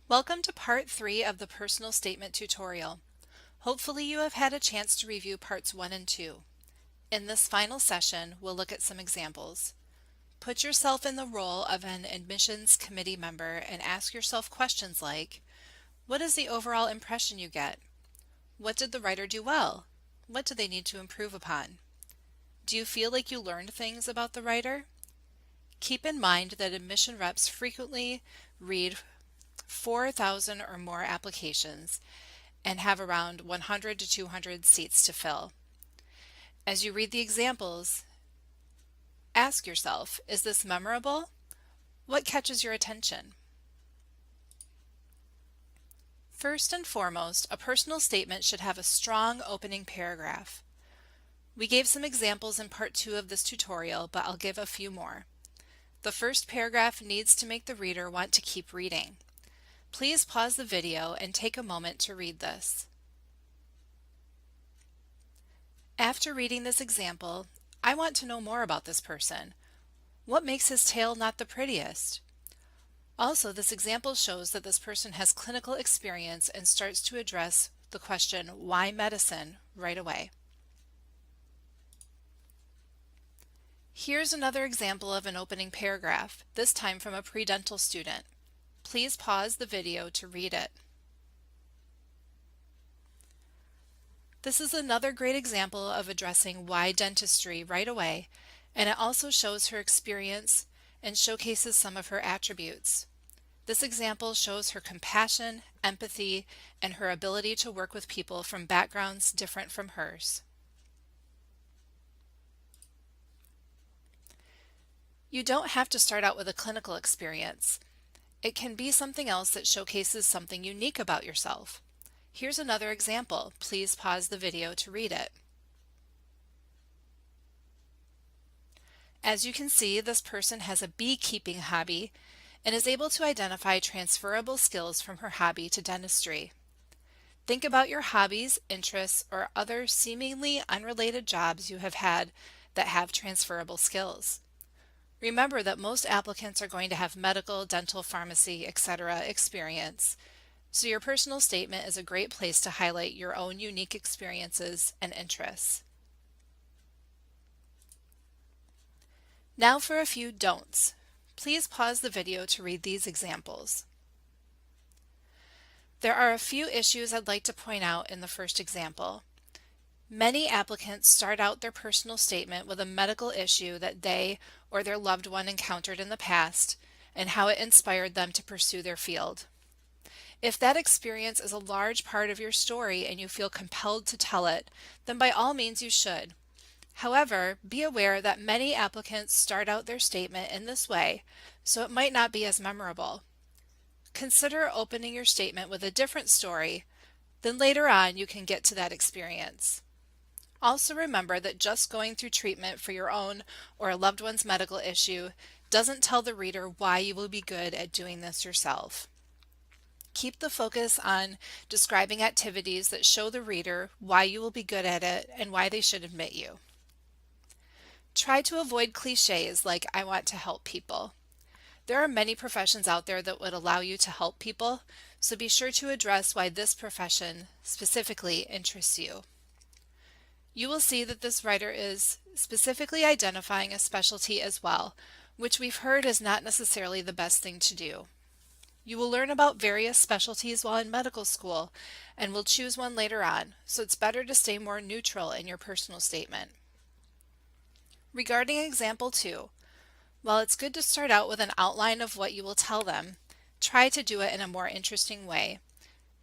Welcome to part 3 of the personal statement tutorial. Hopefully you have had a chance to review parts 1 and 2. In this final session, we'll look at some examples. Put yourself in the role of an admissions committee member and ask yourself questions like, what is the overall impression you get? What did the writer do well? What do they need to improve upon? Do you feel like you learned things about the writer? Keep in mind that admission reps frequently read 4,000 or more applications and have around 100 to 200 seats to fill. As you read the examples, ask yourself, is this memorable? What catches your attention? First and foremost, a personal statement should have a strong opening paragraph. We gave some examples in part 2 of this tutorial, but I'll give a few more. The first paragraph needs to make the reader want to keep reading. Please pause the video and take a moment to read this. After reading this example, I want to know more about this person. What makes his tail not the prettiest? Also, this example shows that this person has clinical experience and starts to address the question, why medicine, right away. Here's another example of an opening paragraph, this time from a pre-dental student. Please pause the video to read it. This is another great example of addressing why dentistry right away, and it also shows her experience and showcases some of her attributes. This example shows her compassion, empathy, and her ability to work with people from backgrounds different from hers. You don't have to start out with a clinical experience. It can be something else that showcases something unique about yourself. Here's another example. Please pause the video to read it. As you can see, this person has a beekeeping hobby and is able to identify transferable skills from her hobby to dentistry. Think about your hobbies, interests, or other seemingly unrelated jobs you have had that have transferable skills. Remember that most applicants are going to have medical, dental, pharmacy, etc. experience, so your personal statement is a great place to highlight your own unique experiences and interests. Now for a few don'ts. Please pause the video to read these examples. There are a few issues I'd like to point out in the first example. Many applicants start out their personal statement with a medical issue that they or their loved one encountered in the past and how it inspired them to pursue their field. If that experience is a large part of your story and you feel compelled to tell it, then by all means you should. However, be aware that many applicants start out their statement in this way, so it might not be as memorable. Consider opening your statement with a different story, then later on you can get to that experience. Also remember that just going through treatment for your own or a loved one's medical issue doesn't tell the reader why you will be good at doing this yourself. Keep the focus on describing activities that show the reader why you will be good at it and why they should admit you. Try to avoid cliches like I want to help people. There are many professions out there that would allow you to help people, so be sure to address why this profession specifically interests you. You will see that this writer is specifically identifying a specialty as well, which we've heard is not necessarily the best thing to do. You will learn about various specialties while in medical school and will choose one later on, so it's better to stay more neutral in your personal statement. Regarding example 2, while it's good to start out with an outline of what you will tell them, try to do it in a more interesting way.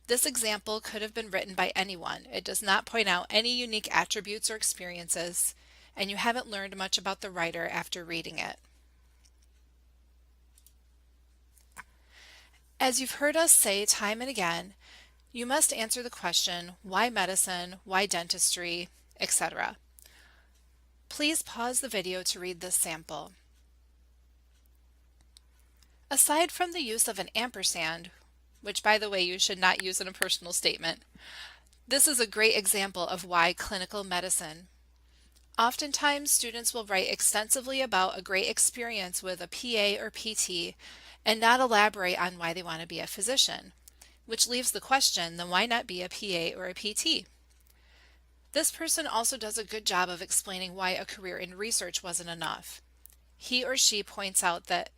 This example could have been written by anyone. It does not point out any unique attributes or experiences, and you haven't learned much about the writer after reading it. As you've heard us say time and again, you must answer the question, why medicine, why dentistry, etc. Please pause the video to read this sample. Aside from the use of an ampersand, which by the way you should not use in a personal statement, this is a great example of why clinical medicine. Oftentimes, students will write extensively about a great experience with a PA or PT and not elaborate on why they want to be a physician, which leaves the question, then why not be a PA or a PT? This person also does a good job of explaining why a career in research wasn't enough. He or she points out that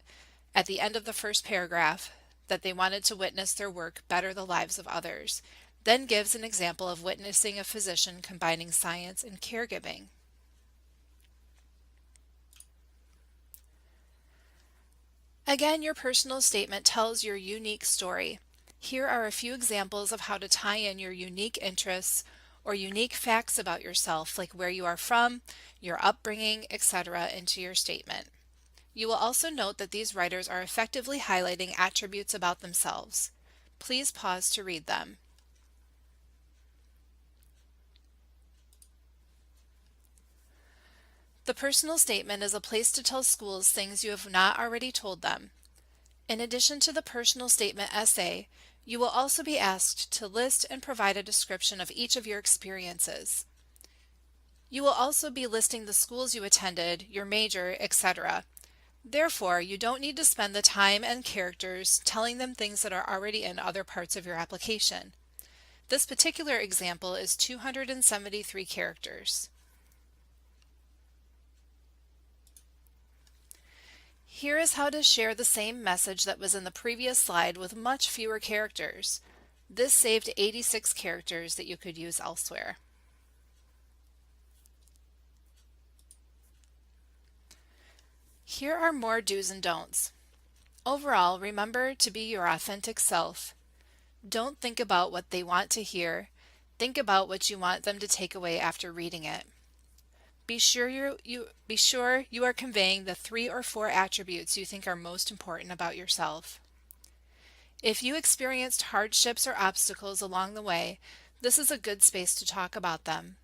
at the end of the first paragraph that they wanted to witness their work better the lives of others, then gives an example of witnessing a physician combining science and caregiving. Again, your personal statement tells your unique story. Here are a few examples of how to tie in your unique interests or unique facts about yourself, like where you are from, your upbringing, etc., into your statement. You will also note that these writers are effectively highlighting attributes about themselves. Please pause to read them. The personal statement is a place to tell schools things you have not already told them. In addition to the personal statement essay, you will also be asked to list and provide a description of each of your experiences. You will also be listing the schools you attended, your major, etc. Therefore, you don't need to spend the time and characters telling them things that are already in other parts of your application. This particular example is 273 characters. Here is how to share the same message that was in the previous slide with much fewer characters. This saved 86 characters that you could use elsewhere. Here are more do's and don'ts. Overall, remember to be your authentic self. Don't think about what they want to hear. Think about what you want them to take away after reading it. Be sure you are conveying the 3 or 4 attributes you think are most important about yourself. If you experienced hardships or obstacles along the way, this is a good space to talk about them.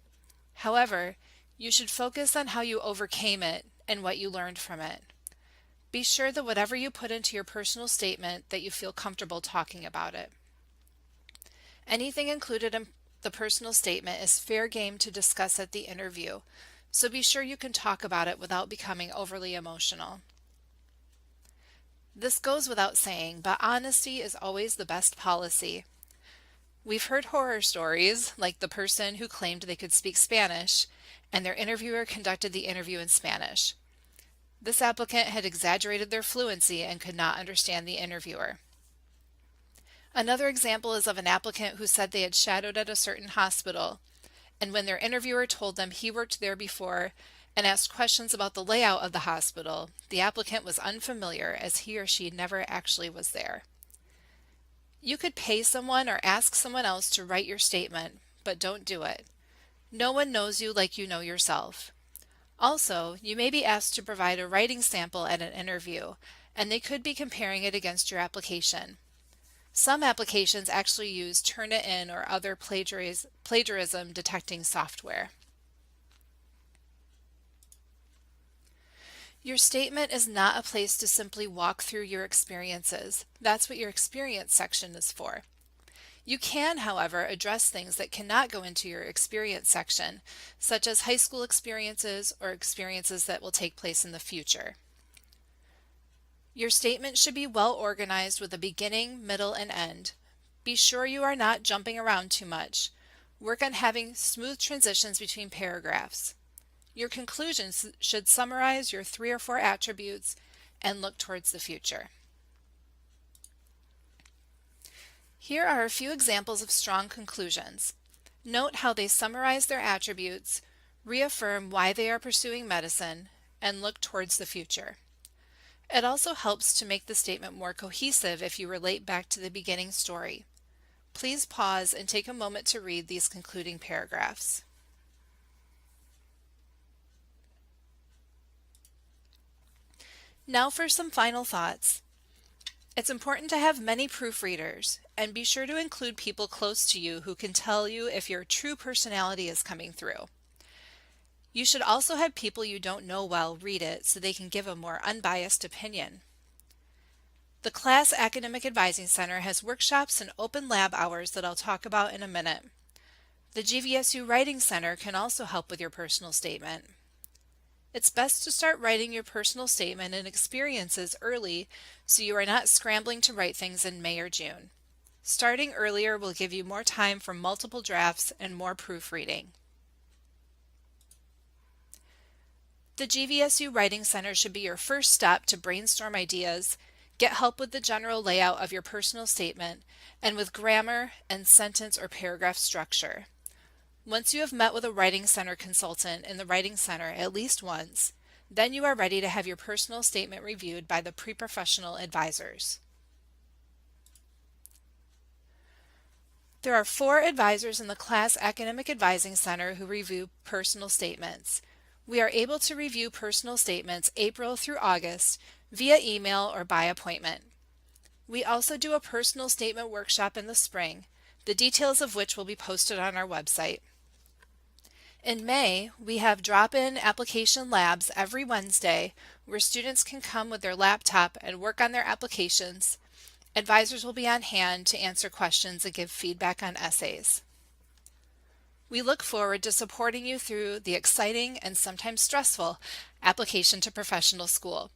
However, you should focus on how you overcame it and what you learned from it. Be sure that whatever you put into your personal statement that you feel comfortable talking about it. Anything included in the personal statement is fair game to discuss at the interview, so be sure you can talk about it without becoming overly emotional. This goes without saying, but honesty is always the best policy. We've heard horror stories, like the person who claimed they could speak Spanish, and their interviewer conducted the interview in Spanish. This applicant had exaggerated their fluency and could not understand the interviewer. Another example is of an applicant who said they had shadowed at a certain hospital, and when their interviewer told them he worked there before and asked questions about the layout of the hospital, the applicant was unfamiliar as he or she never actually was there. You could pay someone or ask someone else to write your statement, but don't do it. No one knows you like you know yourself. Also, you may be asked to provide a writing sample at an interview, and they could be comparing it against your application. Some applications actually use Turnitin or other plagiarism detecting software. Your statement is not a place to simply walk through your experiences. That's what your experience section is for. You can, however, address things that cannot go into your experience section, such as high school experiences or experiences that will take place in the future. Your statement should be well organized with a beginning, middle, and end. Be sure you are not jumping around too much. Work on having smooth transitions between paragraphs. Your conclusions should summarize your 3 or 4 attributes and look towards the future. Here are a few examples of strong conclusions. Note how they summarize their attributes, reaffirm why they are pursuing medicine, and look towards the future. It also helps to make the statement more cohesive if you relate back to the beginning story. Please pause and take a moment to read these concluding paragraphs. Now for some final thoughts. It's important to have many proofreaders, and be sure to include people close to you who can tell you if your true personality is coming through. You should also have people you don't know well read it so they can give a more unbiased opinion. The Class Academic Advising Center has workshops and open lab hours that I'll talk about in a minute. The GVSU Writing Center can also help with your personal statement. It's best to start writing your personal statement and experiences early so you are not scrambling to write things in May or June. Starting earlier will give you more time for multiple drafts and more proofreading. The GVSU Writing Center should be your first step to brainstorm ideas, get help with the general layout of your personal statement, and with grammar and sentence or paragraph structure. Once you have met with a Writing Center consultant in the Writing Center at least once, then you are ready to have your personal statement reviewed by the pre-professional advisors. There are 4 advisors in the Class Academic Advising Center who review personal statements. We are able to review personal statements April through August via email or by appointment. We also do a personal statement workshop in the spring, the details of which will be posted on our website. In May, we have drop-in application labs every Wednesday where students can come with their laptop and work on their applications. Advisors will be on hand to answer questions and give feedback on essays. We look forward to supporting you through the exciting and sometimes stressful application to professional school.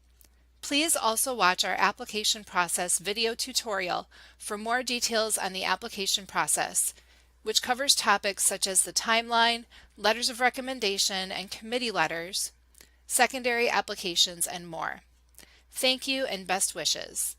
Please also watch our application process video tutorial for more details on the application process, which covers topics such as the timeline, letters of recommendation and committee letters, secondary applications, and more. Thank you and best wishes.